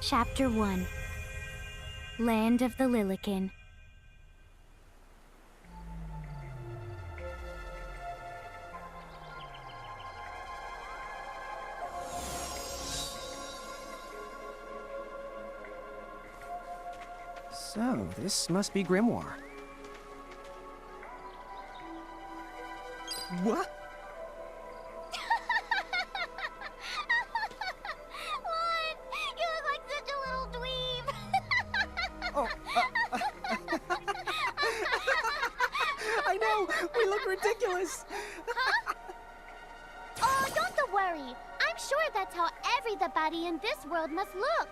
Chapter 1. Land of the Lilikin. So, this must be Grymoire. What? What? You look like such a little dweeb. Oh, I know! We look ridiculous! Oh, don't worry. I'm sure that's how everybody in this world must look.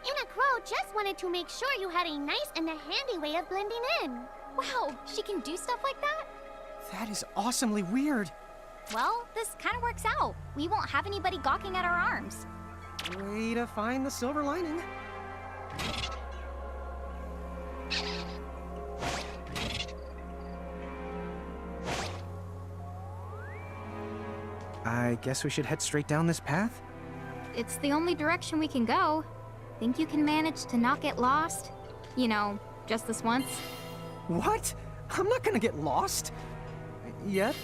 Enna Kros just wanted to make sure you had a nice and a handy way of blending in. Wow, she can do stuff like that? That is awesomely weird. Well, this kind of works out. We won't have anybody gawking at our arms. Way to find the silver lining. I guess we should head straight down this path? It's the only direction we can go. Think you can manage to not get lost? You know, just this once? What? I'm not gonna get lost. Yet?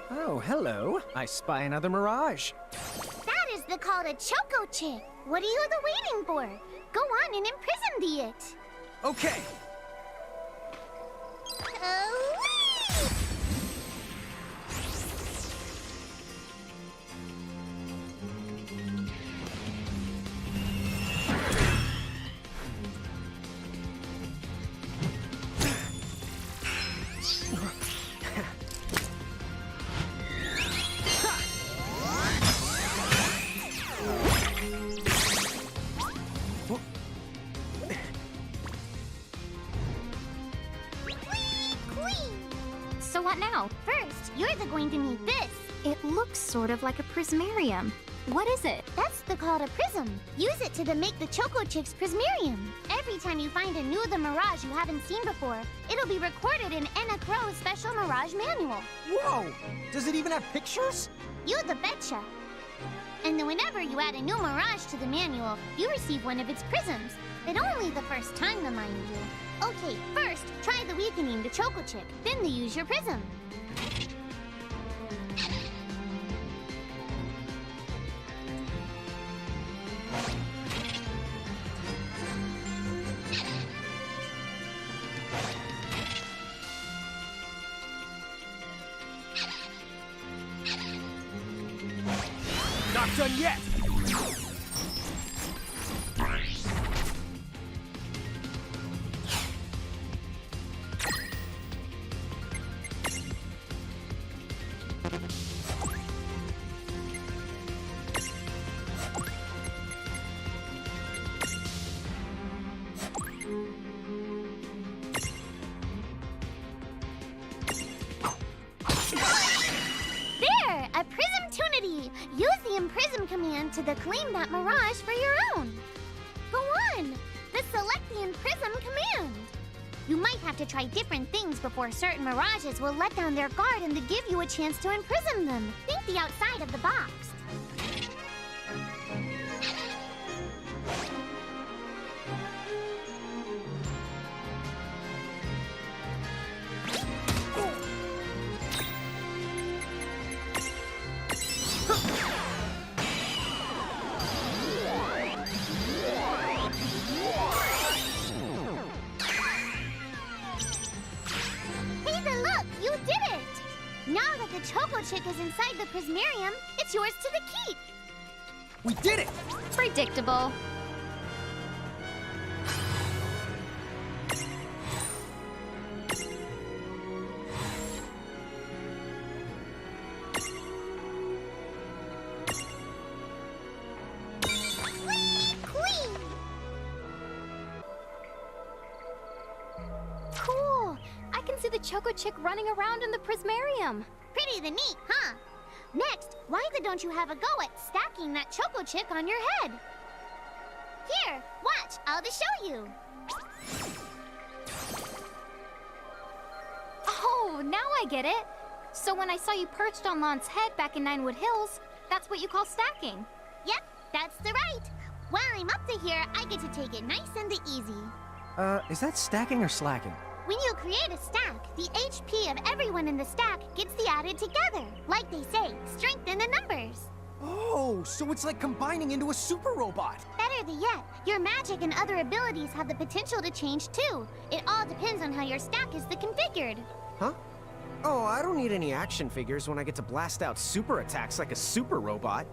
Oh, hello. I spy another Mirage. That is the call to Choco Chick. What are you waiting for? Go on and imprison the it. Okay. So what now? First, you're going to need this. It looks sort of like a prismarium. What is it? That's the call to Prism. Use it to make the Choco Chick's Prismarium. Every time you find a new the Mirage you haven't seen before, it'll be recorded in Enna Kros' special Mirage manual. Whoa! Does it even have pictures? You the betcha. And then whenever you add a new Mirage to the manual, you receive one of its prisms. But only the first time, mind you. Okay, first, try the weakening the Choco Chick, then they use your prism. Not done yet! There! A Prism-tunity! Use the Imprism command to claim that Mirage for your own. Go on! The Select the Imprism command. You might have to try different things before certain Mirages will let down their guard and to give you a chance to imprison them. Think the outside of the box. Now that the Choco Chick is inside the Prismarium, it's yours to the keep. We did it! Predictable. Cool! I can see the Choco Chick running around in the Prismarium. Pretty the neat, huh? Next, why don't you have a go at stacking that Choco Chick on your head? Here, watch, I'll just show you. Oh, Oh, now I get it. So when I saw you perched on Lon's head back in Ninewood Hills, that's what you call stacking. Yep, that's the right. While I'm up to here, I get to take it nice and easy. Is that stacking or slacking? When you create a stack, the HP of everyone in the stack gets the added together. Like they say, strength in the numbers. Oh, so it's like combining into a super robot. Better yet, your magic and other abilities have the potential to change too. It all depends on how your stack is configured. Huh? Oh, I don't need any action figures when I get to blast out super attacks like a super robot.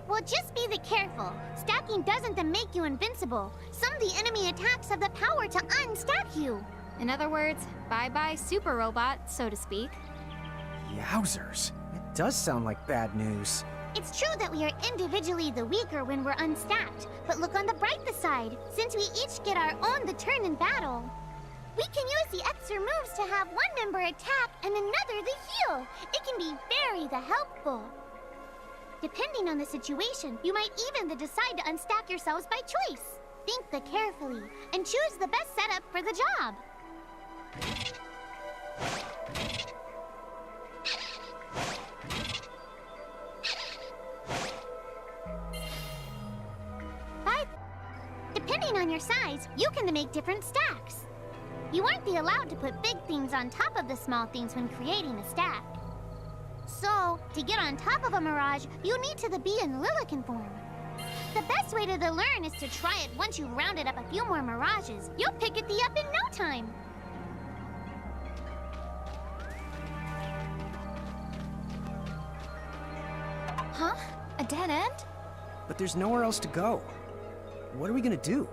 Well, just be careful. Stacking doesn't make you invincible. Some of the enemy attacks have the power to unstack you. In other words, bye-bye super robot, so to speak. Yowzers. It does sound like bad news. It's true that we are individually the weaker when we're unstacked, but look on the brighter side. Since we each get our own turn in battle, we can use the extra moves to have one member attack and another the heal. It can be very helpful. Depending on the situation, you might even decide to unstack yourselves by choice. Think carefully and choose the best setup for the job. Depending on your size, you can make different stacks. You aren't allowed to put big things on top of the small things when creating a stack. So, to get on top of a Mirage, you need to be in Lilikin form. The best way to learn is to try it once you've rounded up a few more Mirages. You'll pick it up in no time. Huh? A dead end? But there's nowhere else to go. What are we gonna do?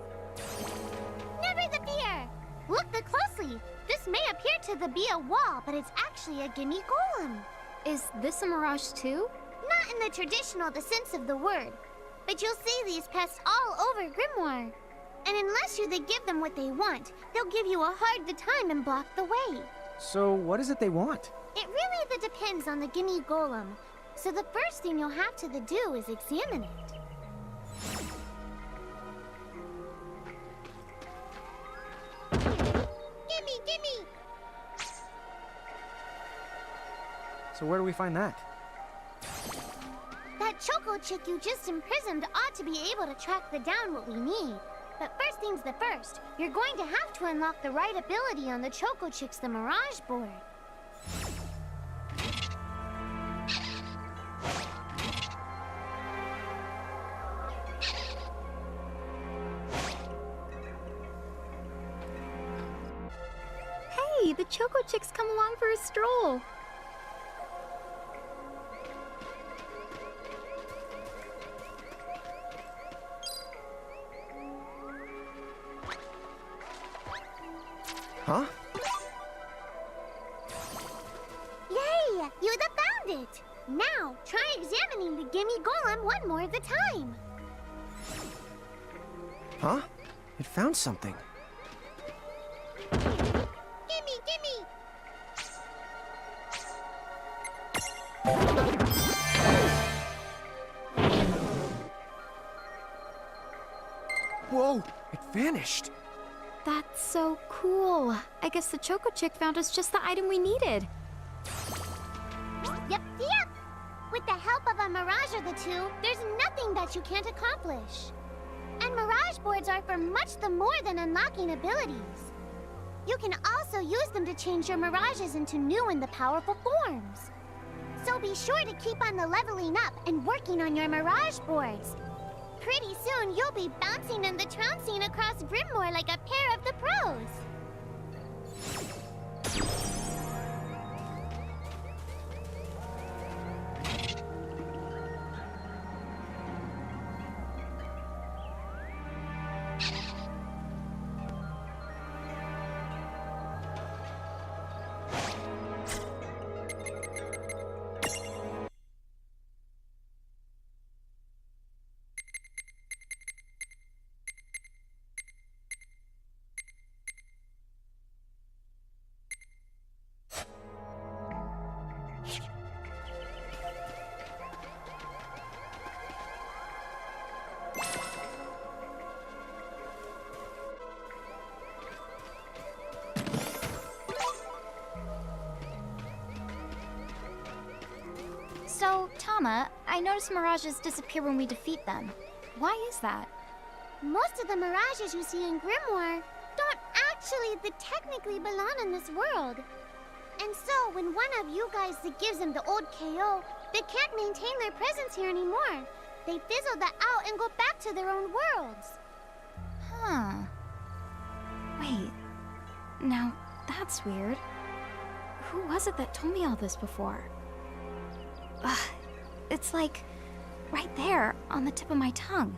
Never the fear! Look closely. This may appear to be a wall, but it's actually a gimme golem. Is this a Mirage too? Not in the traditional sense of the word, but you'll see these pests all over Grymoire. And unless you give them what they want, they'll give you a hard time and block the way. So what is it they want? It really depends on the gimme golem. So the first thing you'll have to do is examine it. Gimme! So where do we find that? That Choco Chick you just imprisoned ought to be able to track down what we need. But first things first, you're going to have to unlock the right ability on the Choco Chick's Mirage board. Hey, the Choco Chick's come along for a stroll. Huh? Yay! You found it! Now, try examining the gimme golem one more at a time. Huh? It found something. Gimme! Whoa! It vanished! That's so cool. I guess the Choco Chick found us just the item we needed. Yep. With the help of a Mirage or two, there's nothing that you can't accomplish. And Mirage boards are for much more than unlocking abilities. You can also use them to change your Mirages into new and powerful forms. So be sure to keep on leveling up and working on your Mirage boards. Pretty soon, you'll be bouncing and trouncing across Grymoire like a pair of the pros. So, Tama, I noticed mirages disappear when we defeat them. Why is that? Most of the mirages you see in Grymoire don't technically belong in this world. And so, when one of you guys gives them the old KO, they can't maintain their presence here anymore. They fizzle that out and go back to their own worlds. Huh. Wait. Now, that's weird. Who was it that told me all this before? Ugh. It's like right there on the tip of my tongue.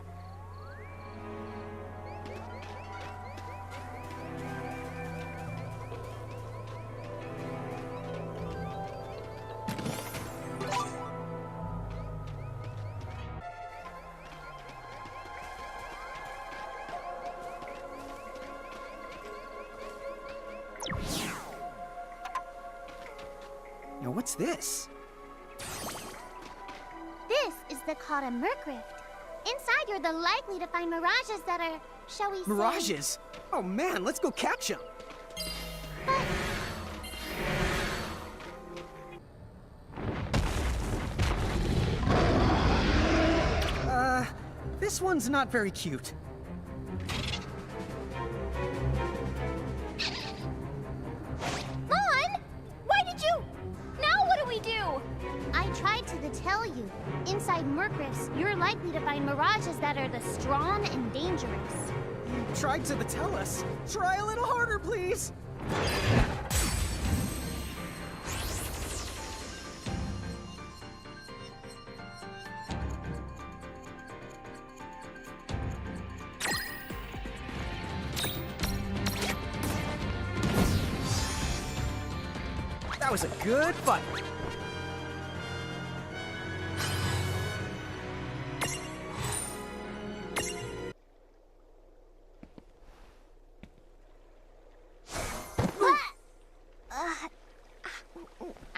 Now what's this? This is called a Merc Rift. Inside, you're likely to find mirages that are, shall we say... Mirages? Oh man, let's go catch them! This one's not very cute. Lon! Why did you... Now what do we do? I tried to tell you. Inside Merc Rifts, you're likely to find mirages that are strong and dangerous. You tried to tell us. Try a little harder, please! That was a good fight.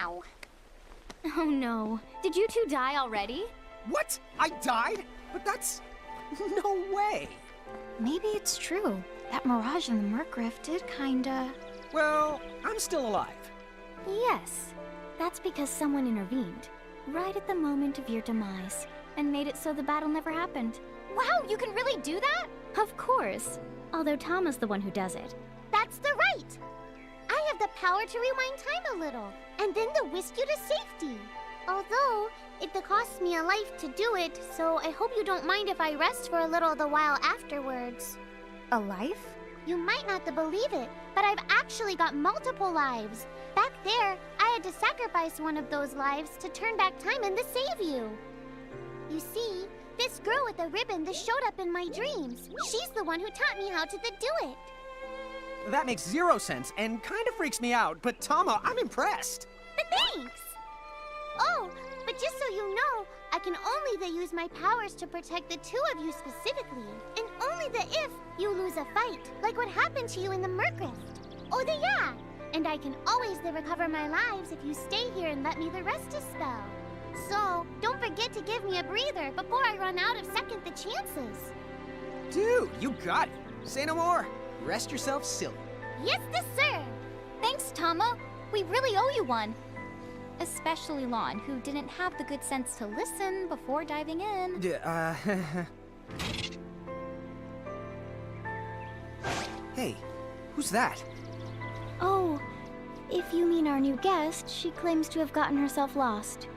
Ow. Oh no. Did you two die already? What? I died? But that's... no way. Maybe it's true. That mirage in the Merc Rift did kinda... Well, I'm still alive. Yes. That's because someone intervened. Right at the moment of your demise. And made it so the battle never happened. Wow, you can really do that? Of course. Although Tama's the one who does it. That's the right. I have the power to rewind time a little, and then to whisk you to safety. Although, it costs me a life to do it, so I hope you don't mind if I rest for a little the while afterwards. A life? You might not believe it, but I've actually got multiple lives. Back there, I had to sacrifice one of those lives to turn back time and to save you. You see, this girl with the ribbon that showed up in my dreams. She's the one who taught me how to do it. That makes 0 sense and kind of freaks me out, but Tama, I'm impressed. Thanks! Oh, but just so you know, I can only use my powers to protect the two of you specifically, and only if you lose a fight, like what happened to you in the Merc Rift. Oh, yeah! And I can always recover my lives if you stay here and let me rest a spell. So, don't forget to give me a breather before I run out of second the chances. Dude, you got it. Say no more. Rest yourself silly. Yes, sir. Thanks, Tama. We really owe you one. Especially Lon, who didn't have the good sense to listen before diving in. Hey, who's that? Oh, if you mean our new guest, she claims to have gotten herself lost.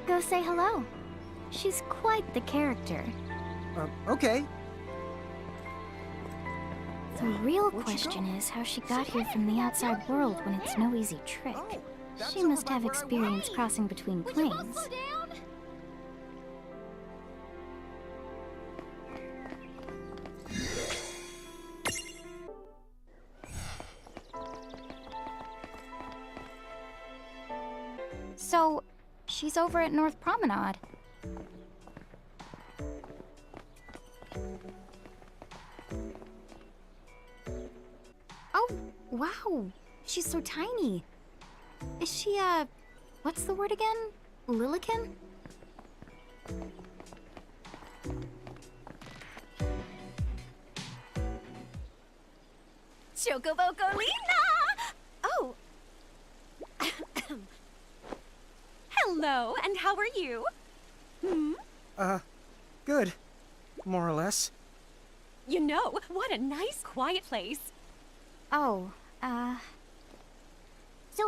Go say hello. She's quite the character. Okay. The real question is how she got here from the outside world when it's no easy trick. She must have experience crossing between planes. So, she's over at North Promenade. Oh, wow. She's so tiny. Is she, what's the word again? Lilikin? Chocobocolina! Oh. Hello, and how are you? Good. More or less. You know, what a nice, quiet place. Oh, So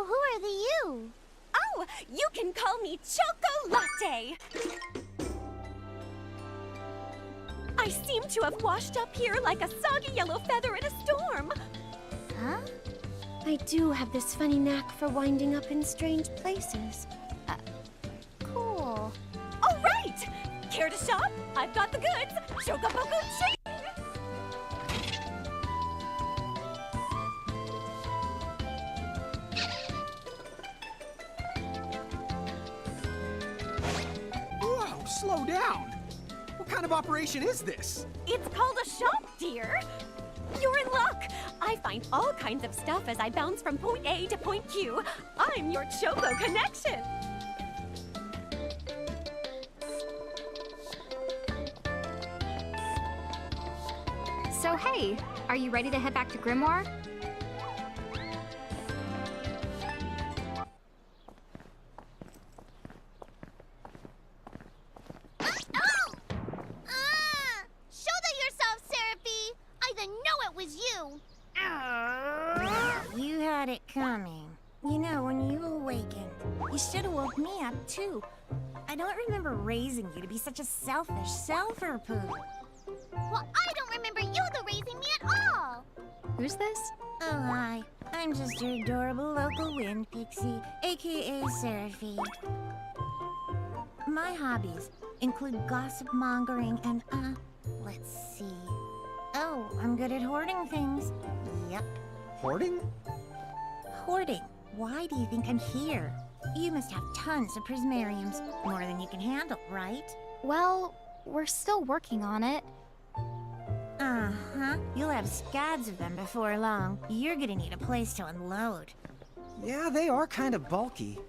who are the you? Oh, you can call me Choco Latte. I seem to have washed up here like a soggy yellow feather in a storm. Huh? I do have this funny knack for winding up in strange places. Cool. All right! Care to shop? I've got the goods. Chocoboco ching! Whoa, slow down! What kind of operation is this? It's called a shop, dear. You're in luck. I find all kinds of stuff as I bounce from point A to point Q. I'm your Choco connection. so hey, are you ready to head back to Grymoire? Oh! Shoulder yourself, Seraphie! I didn't know it was you! You had it coming. You know, when you awakened, you should have woke me up, too. I don't remember raising you to be such a selfish self-poo. Well, I don't remember you raising me at all! Who's this? Oh, hi. I'm just your adorable local wind pixie, aka Seraphie. My hobbies include gossip mongering and, let's see. Oh, I'm good at hoarding things. Yep. Hoarding? Hoarding. Why do you think I'm here? You must have tons of prismariums. More than you can handle, right? Well, we're still working on it. Uh-huh. You'll have scads of them before long. You're gonna need a place to unload. Yeah, they are kind of bulky.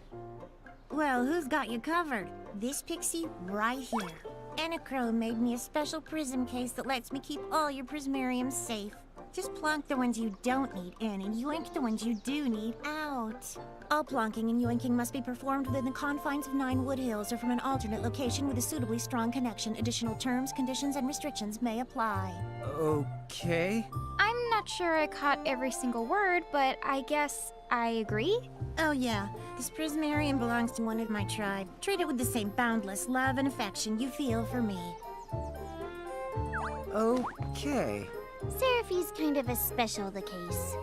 Well, who's got you covered? This pixie right here. Enna Kros made me a special prism case that lets me keep all your prismariums safe. Just plonk the ones you don't need in and yoink the ones you do need out. All plonking and yoinking must be performed within the confines of 9 Wood Hills or from an alternate location with a suitably strong connection. Additional terms, conditions, and restrictions may apply. Okay. I'm not sure I caught every single word, but I guess I agree. Oh yeah, this prismarium belongs to one of my tribe. Treat it with the same boundless love and affection you feel for me. Okay. Seraphie's kind of a special the case.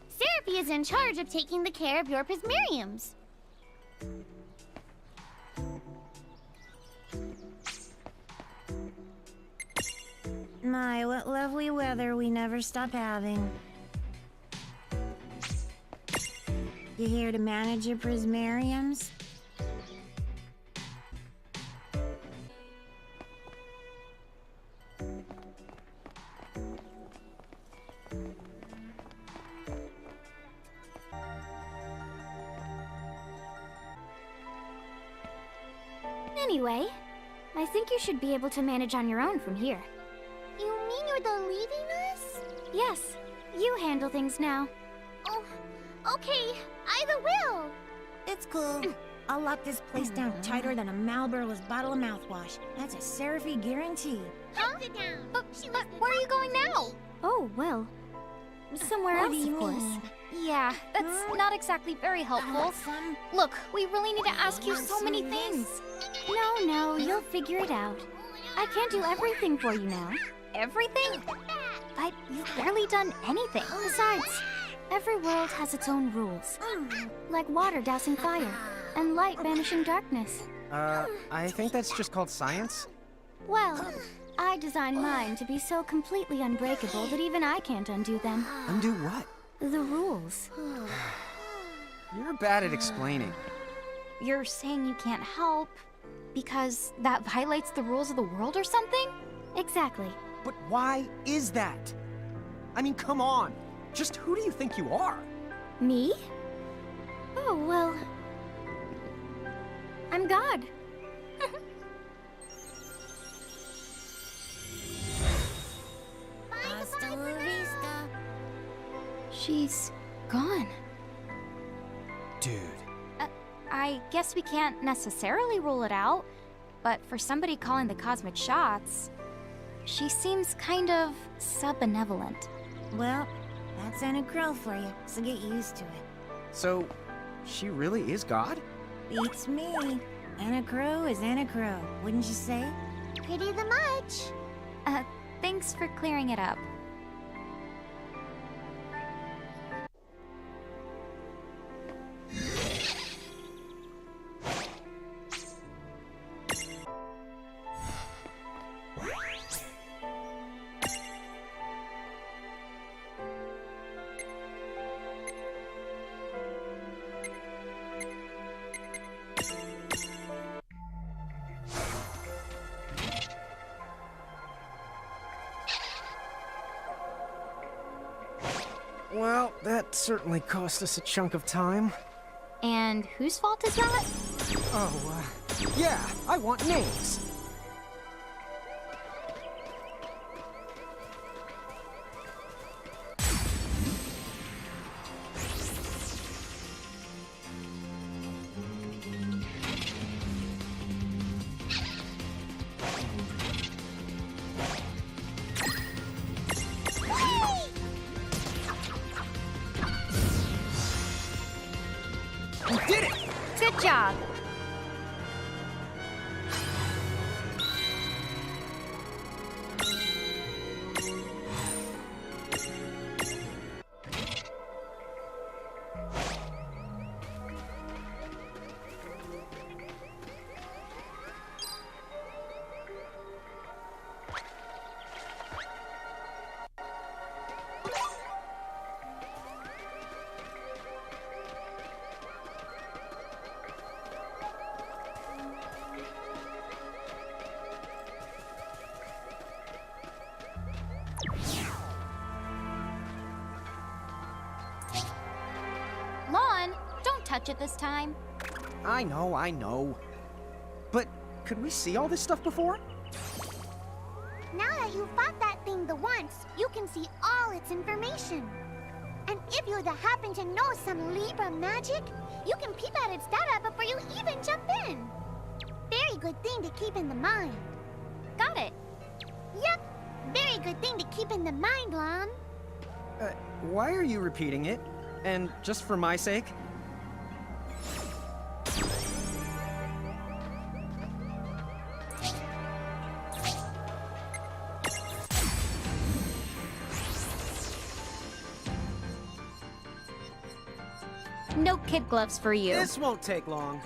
Seraphie is in charge of taking the care of your prismariums. My, what lovely weather we never stop having. You here to manage your prismariums? Anyway, I think you should be able to manage on your own from here. You mean you're the leaving us? Yes, you handle things now. Oh, okay. I will. It's cool. I'll lock this place down tighter than a Marlboro's bottle of mouthwash. That's a Seraphie guarantee. Sit down. But where are you going now? Oh, well, somewhere What else, do you of course. mean? Yeah, that's not exactly very helpful. Some... Look, we really need to ask you so many things. No, you'll figure it out. I can't do everything for you now. Everything? But you've barely done anything. Besides, Every world has its own rules. Like water dousing fire, and light banishing darkness. I think that's just called science. Well, I designed mine to be so completely unbreakable that even I can't undo them. Undo what? The rules. You're bad at explaining. You're saying you can't help because that violates the rules of the world or something? Exactly. But why is that? I mean, come on. Just who do you think you are? Me? Oh, well... I'm God. Hasta la vista. She's gone. Dude. I guess we can't necessarily rule it out, but for somebody calling the cosmic shots, she seems kind of sub-benevolent. Well, that's Enna Kros for you, so get used to it. So, she really is God? Beats me. Enna Kros is Enna Kros, wouldn't you say? Pretty the much. Thanks for clearing it up. Well, that certainly cost us a chunk of time. And whose fault is that? Oh, yeah, I want names. You did it! Good job. Lon, don't touch it this time. I know. But could we see all this stuff before? Now that you fought that thing the once, you can see all its information. And if you happen to know some Libra magic, you can peep at its data before you even jump in. Very good thing to keep in the mind. Got it. Yep, very good thing to keep in the mind, Lon. Why are you repeating it? And just for my sake? No kid gloves for you. This won't take long.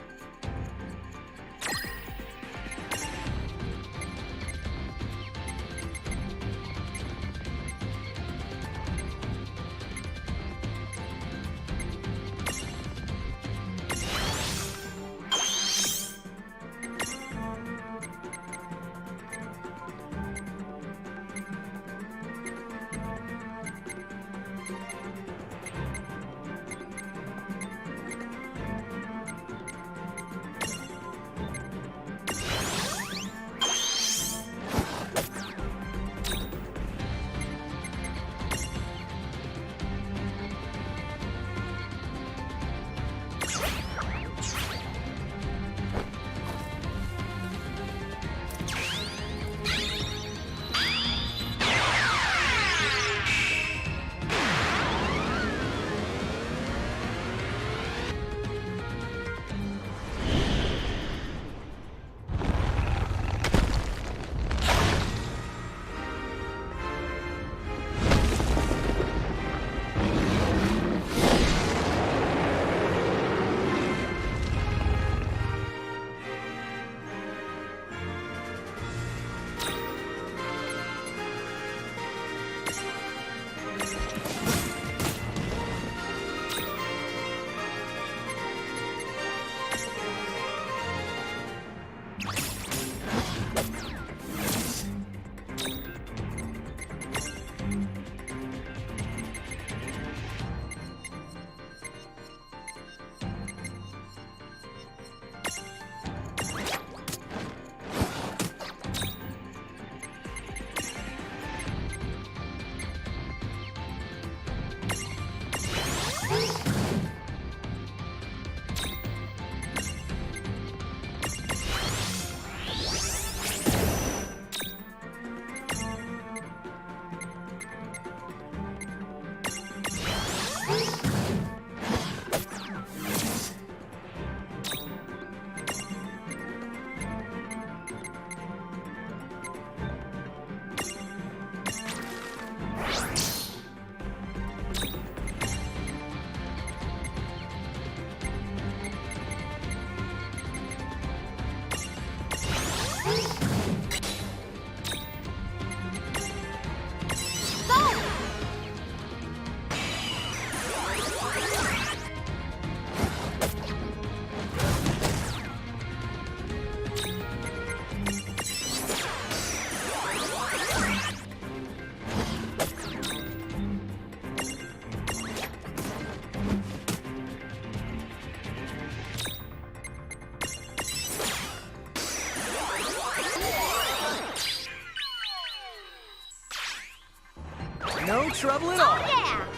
trouble at all. Oh, yeah! "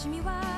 君は